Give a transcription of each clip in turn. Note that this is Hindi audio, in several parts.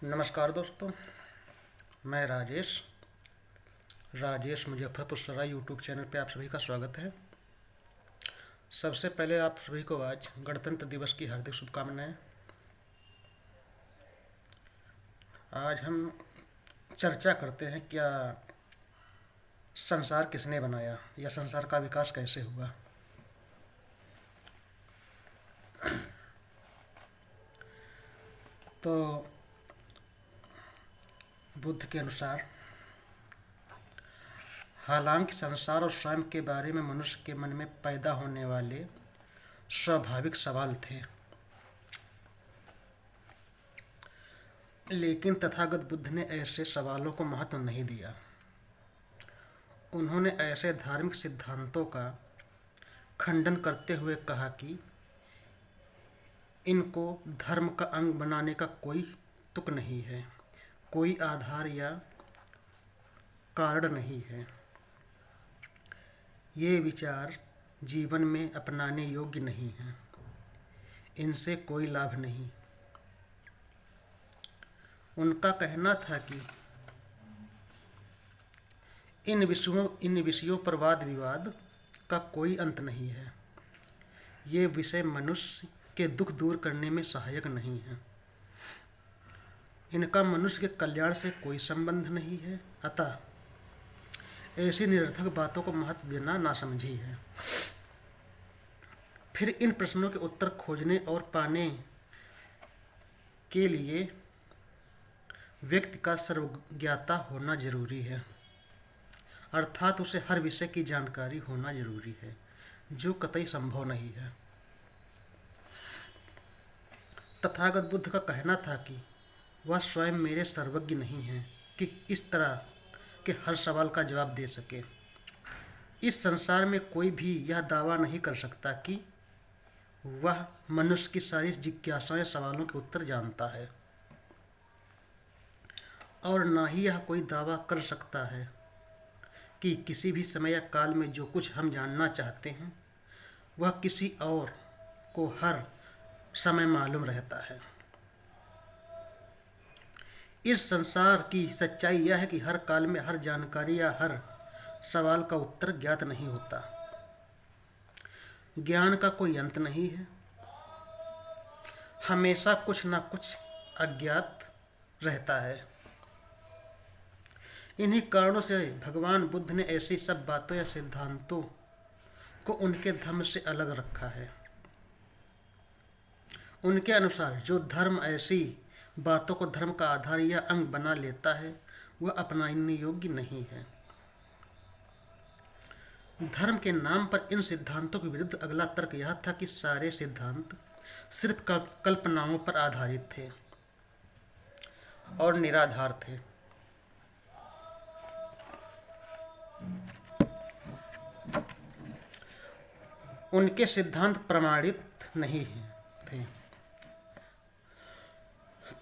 नमस्कार दोस्तों, मैं राजेश मुजफ्फरपुर सराय यूट्यूब चैनल पे आप सभी का स्वागत है। सबसे पहले आप सभी को आज गणतंत्र दिवस की हार्दिक शुभकामनाएं। आज हम चर्चा करते हैं क्या संसार किसने बनाया या संसार का विकास कैसे हुआ। तो बुद्ध के अनुसार हालांकि संसार और स्वयं के बारे में मनुष्य के मन में पैदा होने वाले स्वाभाविक सवाल थे, लेकिन तथागत बुद्ध ने ऐसे सवालों को महत्व नहीं दिया। उन्होंने ऐसे धार्मिक सिद्धांतों का खंडन करते हुए कहा कि इनको धर्म का अंग बनाने का कोई तुक नहीं है, कोई आधार या कारण नहीं है। ये विचार जीवन में अपनाने योग्य नहीं हैं, इनसे कोई लाभ नहीं। उनका कहना था कि इन विषयों पर वाद विवाद का कोई अंत नहीं है। ये विषय मनुष्य के दुख दूर करने में सहायक नहीं है। इनका मनुष्य के कल्याण से कोई संबंध नहीं है। अतः ऐसी निरर्थक बातों को महत्व देना नासमझी है। फिर इन प्रश्नों के उत्तर खोजने और पाने के लिए व्यक्ति का सर्वज्ञता होना जरूरी है, अर्थात उसे हर विषय की जानकारी होना जरूरी है, जो कतई संभव नहीं है। तथागत बुद्ध का कहना था कि वह स्वयं मेरे सर्वज्ञ नहीं हैं कि इस तरह के हर सवाल का जवाब दे सके। इस संसार में कोई भी यह दावा नहीं कर सकता कि वह मनुष्य की सारी जिज्ञासाएं सवालों के उत्तर जानता है, और ना ही यह कोई दावा कर सकता है कि किसी भी समय या काल में जो कुछ हम जानना चाहते हैं वह किसी और को हर समय मालूम रहता है। इस संसार की सच्चाई यह है कि हर काल में हर जानकारी या हर सवाल का उत्तर ज्ञात नहीं होता। ज्ञान का कोई अंत नहीं है, हमेशा कुछ ना कुछ अज्ञात रहता है। इन्हीं कारणों से भगवान बुद्ध ने ऐसी सब बातों या सिद्धांतों को उनके धर्म से अलग रखा है। उनके अनुसार जो धर्म ऐसी बातों को धर्म का आधार या अंग बना लेता है वह अपनाने योग्य नहीं है। धर्म के नाम पर इन सिद्धांतों के विरुद्ध अगला तर्क यह था कि सारे सिद्धांत सिर्फ कल्पनाओं पर आधारित थे और निराधार थे। उनके सिद्धांत प्रमाणित नहीं थे,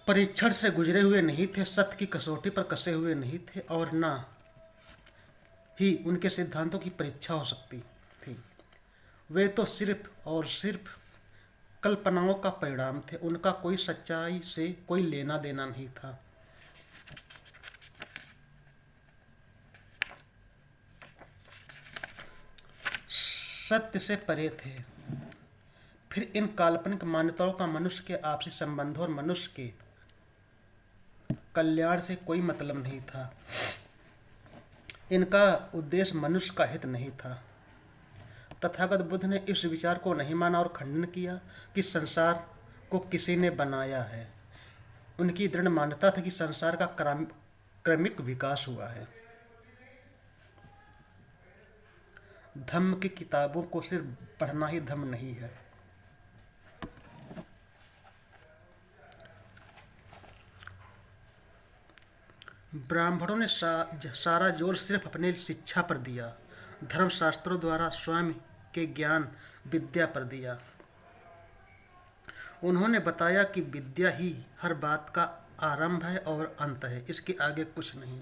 परीक्षण से गुजरे हुए नहीं थे, सत्य की कसौटी पर कसे हुए नहीं थे, और ना ही उनके सिद्धांतों की परीक्षा हो सकती थी। वे तो सिर्फ और सिर्फ कल्पनाओं का परिणाम थे। उनका कोई सच्चाई से कोई लेना देना नहीं था। सत्य से परे थे। फिर इन काल्पनिक मान्यताओं का मनुष्य के आपसी संबंधों और मनुष्य के कल्याण से कोई मतलब नहीं था। इनका उद्देश्य मनुष्य का हित नहीं था। तथागत बुद्ध ने इस विचार को नहीं माना और खंडन किया कि संसार को किसी ने बनाया है। उनकी दृढ़ मान्यता थी कि संसार का क्रमिक विकास हुआ है। धम्म की किताबों को सिर्फ पढ़ना ही धम्म नहीं है। ब्राह्मणों ने सारा जोर सिर्फ अपने शिक्षा पर दिया, धर्मशास्त्रों द्वारा स्वयं के ज्ञान विद्या पर दिया। उन्होंने बताया कि विद्या ही हर बात का आरंभ है और अंत है, इसके आगे कुछ नहीं।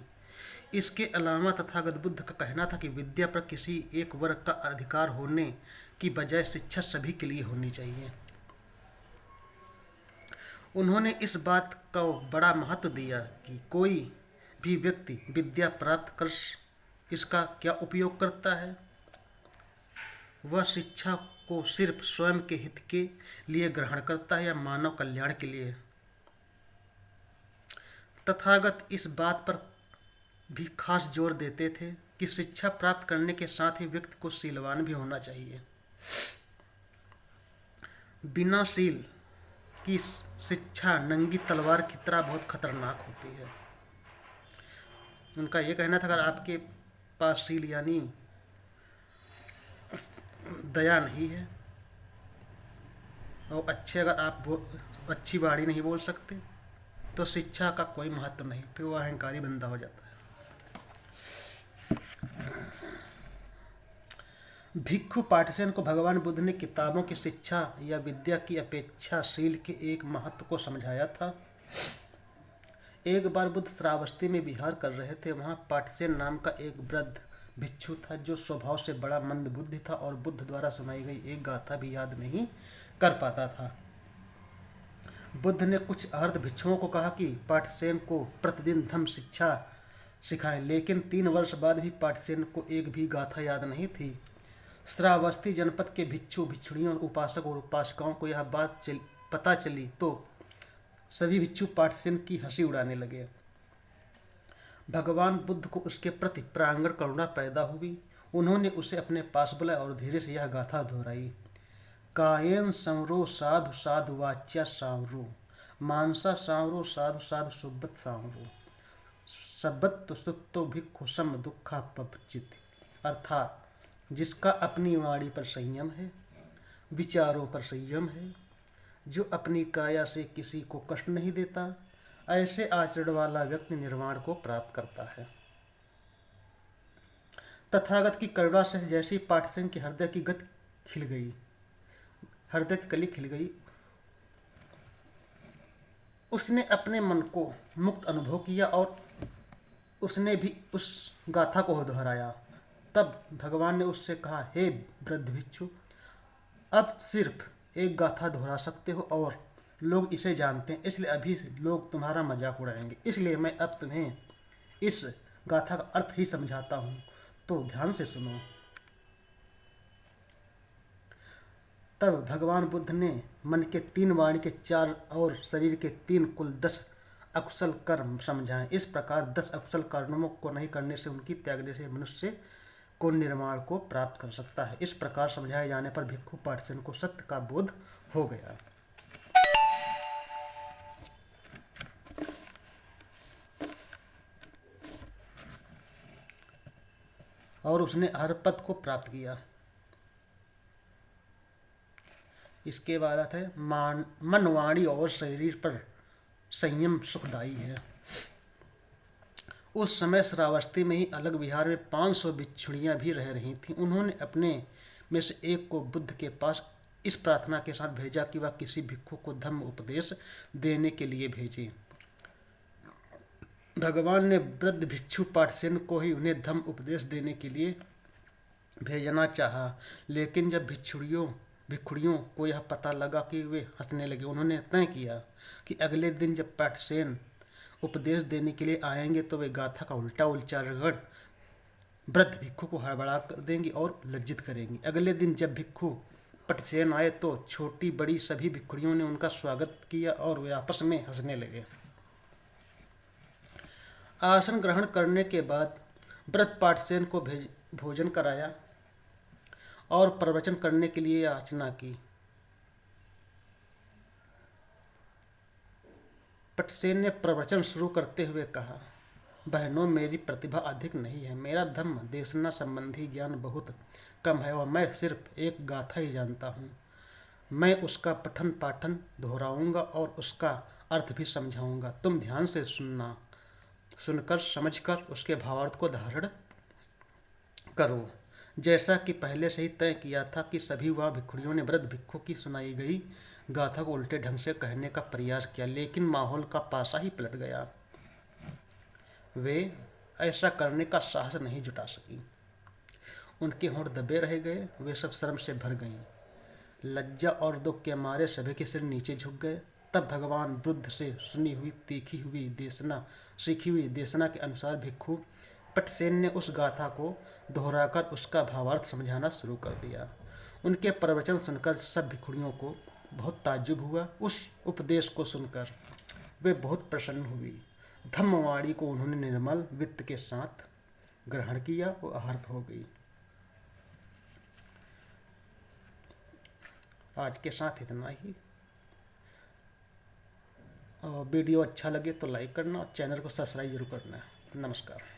इसके अलावा तथागत बुद्ध का कहना था कि विद्या पर किसी एक वर्ग का अधिकार होने की बजाय शिक्षा सभी के लिए होनी चाहिए। उन्होंने इस बात को बड़ा महत्व दिया कि कोई भी व्यक्ति विद्या प्राप्त कर इसका क्या उपयोग करता है। वह शिक्षा को सिर्फ स्वयं के हित के लिए ग्रहण करता है या मानव कल्याण के लिए। तथागत इस बात पर भी खास जोर देते थे कि शिक्षा प्राप्त करने के साथ ही व्यक्ति को शीलवान भी होना चाहिए। बिना शील की शिक्षा नंगी तलवार की तरह बहुत खतरनाक होती है। उनका ये कहना था, अगर आपके पास शील यानी दया नहीं है और अगर आप अच्छी वाणी नहीं बोल सकते तो शिक्षा का कोई महत्व नहीं, फिर वो अहंकारी बंदा हो जाता है। भिक्षु पाटिसेन को भगवान बुद्ध ने किताबों की शिक्षा या विद्या की अपेक्षा शील के एक महत्व को समझाया था। एक बार बुद्ध श्रावस्ती में विहार कर रहे थे। वहाँ पाटिसेन नाम का एक वृद्ध भिक्षु था जो स्वभाव से बड़ा मंदबुद्धि था और बुद्ध द्वारा सुनाई गई एक गाथा भी याद नहीं कर पाता था। बुद्ध ने कुछ अर्ध भिक्षुओं को कहा कि पाटिसेन को प्रतिदिन धम्म शिक्षा सिखाएं, लेकिन 3 वर्ष बाद भी पाटिसेन को एक भी गाथा याद नहीं थी। श्रावस्ती जनपद के भिक्षु भिक्षुणियों उपासक और उपासिकाओं को यह बात पता चली तो सभी भिक्षु पाटिसेन की हंसी उड़ाने लगे। भगवान बुद्ध को उसके प्रति प्रांगण करुणा पैदा हुई। उन्होंने उसे अपने पास बुलाया और धीरे से यह गाथा दोहराई। कायेन संवरो साधु साधु वाच्या सांवरो, मानसा सांवरो साधु साधु सुब्बत सांवरो, सब्बत सुक्तो भिक्खु सम दुखा पपचित। अर्थात जिसका अपनी वाणी पर संयम है, विचारों पर संयम है, जो अपनी काया से किसी को कष्ट नहीं देता, ऐसे आचरण वाला व्यक्ति निर्वाण को प्राप्त करता है। तथागत की करुणा से जैसी पाटिसेन के हृदय की गति खिल गई, हृदय की कली खिल गई, उसने अपने मन को मुक्त अनुभव किया और उसने भी उस गाथा को दोहराया। तब भगवान ने उससे कहा, हे वृद्ध भिक्षु, अब सिर्फ एक गाथा दोहरा सकते हो और लोग इसे जानते हैं, इसलिए अभी लोग तुम्हारा मजाक उड़ाएंगे, इसलिए मैं अब तुम्हें इस गाथा का अर्थ ही समझाता हूँ, तो ध्यान से सुनो। तब भगवान बुद्ध ने मन के 3, वाणी के 4 और शरीर के 3 कुल 10 अकुशल कर्म समझाएं। इस प्रकार 10 अकुशल कर्मों को नहीं करने से, उनकी त्यागने से मनुष्य को निर्वाण को प्राप्त कर सकता है। इस प्रकार समझाए जाने पर भिक्षु पाटिसेन को सत्य का बोध हो गया और उसने अरहत को प्राप्त किया। इसके बाद आता है मन, वाणी और शरीर पर संयम सुखदायी है। उस समय श्रावस्ती में ही अलग विहार में 500 भिक्षुणियाँ भी रह रही थीं। उन्होंने अपने में से एक को बुद्ध के पास इस प्रार्थना के साथ भेजा कि वह किसी भिक्षु को धम्म उपदेश देने के लिए भेजे। भगवान ने वृद्ध भिक्षु पाटिसेन को ही उन्हें धम्म उपदेश देने के लिए भेजना चाहा, लेकिन जब भिक्षुणियों को यह पता लगा कि वे हंसने लगे। उन्होंने तय किया कि अगले दिन जब पाटिसेन उपदेश देने के लिए आएंगे तो वे गाथा का उल्टा उच्चारण वृद्ध भिक्षु को हड़बड़ा कर देंगी और लज्जित करेंगी। अगले दिन जब भिक्षु पाटिसेन आए तो छोटी बड़ी सभी भिक्षुणियों ने उनका स्वागत किया और वे आपस में हंसने लगे। आसन ग्रहण करने के बाद वृद्ध पाटिसेन को भोजन कराया और प्रवचन करने के लिए याचना की। पाटिसेन ने प्रवचन शुरू करते हुए कहा, बहनों, मेरी प्रतिभा अधिक नहीं है, मेरा धम्म देशना संबंधी ज्ञान बहुत कम है और मैं सिर्फ एक गाथा ही जानता हूँ। मैं उसका पठन पाठन दोहराऊंगा और उसका अर्थ भी समझाऊंगा। तुम ध्यान से सुनकर समझकर उसके भावार्थ को धारण करो। जैसा कि पहले से ही तय किया था कि सभी वह भिक्षुणियों ने वृद्ध भिक्षु की सुनाई गई गाथा को उल्टे ढंग से कहने का प्रयास किया, लेकिन माहौल का पासा ही पलट गया। वे ऐसा करने का साहस नहीं जुटा सकी। उनके होंठ दबे रह गए। वे सब शर्म से भर गईं। लज्जा और दुख के मारे सभी के सिर नीचे झुक गए। तब भगवान बुद्ध से सुनी हुई सीखी हुई देशना के अनुसार भिक्षु पटसेन ने उस गाथा को दोहराकर उसका भावार्थ समझाना शुरू कर दिया। उनके प्रवचन सुनकर सब भिक्षुणियों को बहुत ताज्जुब हुआ। उस उपदेश को सुनकर वे बहुत प्रसन्न हुई। धम्मवाणी को उन्होंने निर्मल वित्त के साथ ग्रहण किया और आहत हो गई। आज के साथ इतना ही। और वीडियो अच्छा लगे तो लाइक करना और चैनल को सब्सक्राइब जरूर करना। नमस्कार।